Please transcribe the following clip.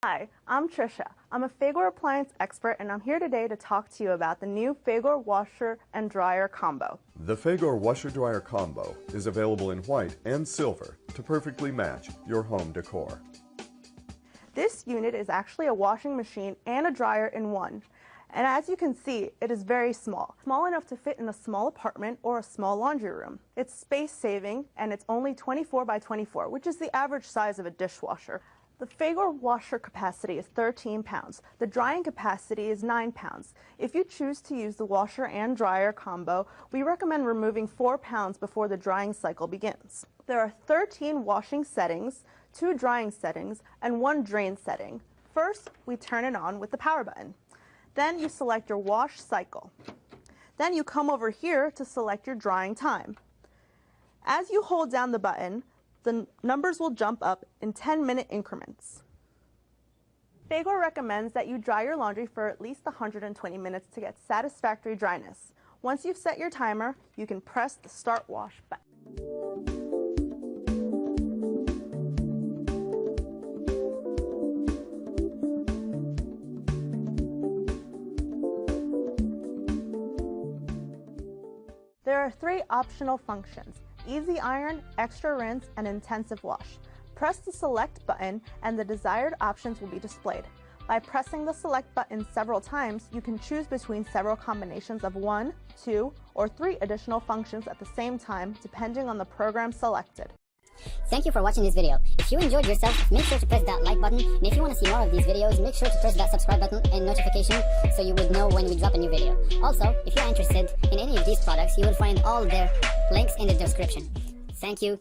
Hi, I'm Trisha. I'm a Fagor appliance expert, and I'm here today to talk to you about the new Fagor washer and dryer combo. The Fagor washer-dryer combo is available in white and silver to perfectly match your home decor. This unit is actually a washing machine and a dryer in one. And as you can see, it is very small. Small enough to fit in a small apartment or a small laundry room. It's space-saving, and it's only 24 by 24, which is the average size of a dishwasher. The Fagor washer capacity is 13 pounds. The drying capacity is 9 pounds. If you choose to use the washer and dryer combo, we recommend removing 4 pounds before the drying cycle begins. There are 13 washing settings, 2 drying settings, and 1 drain setting. First, we turn it on with the power button. Then you select your wash cycle. Then you come over here to select your drying time. As you hold down the button, the numbers will jump up in 10-minute increments. Fagor recommends that you dry your laundry for at least 120 minutes to get satisfactory dryness. Once you've set your timer, you can press the Start Wash button. There are 3 optional functions: Easy Iron, Extra Rinse, and Intensive Wash. Press the Select button and the desired options will be displayed. By pressing the Select button several times, you can choose between several combinations of 1, 2, or 3 additional functions at the same time, depending on the program selected. Thank you for watching this video. If you enjoyed yourself, make sure to press that like button, and if you want to see more of these videos, make sure to press that subscribe button and notification so you would know when we drop a new video. Also, if you're interested in any of these products, you will find all their links in the description. Thank you.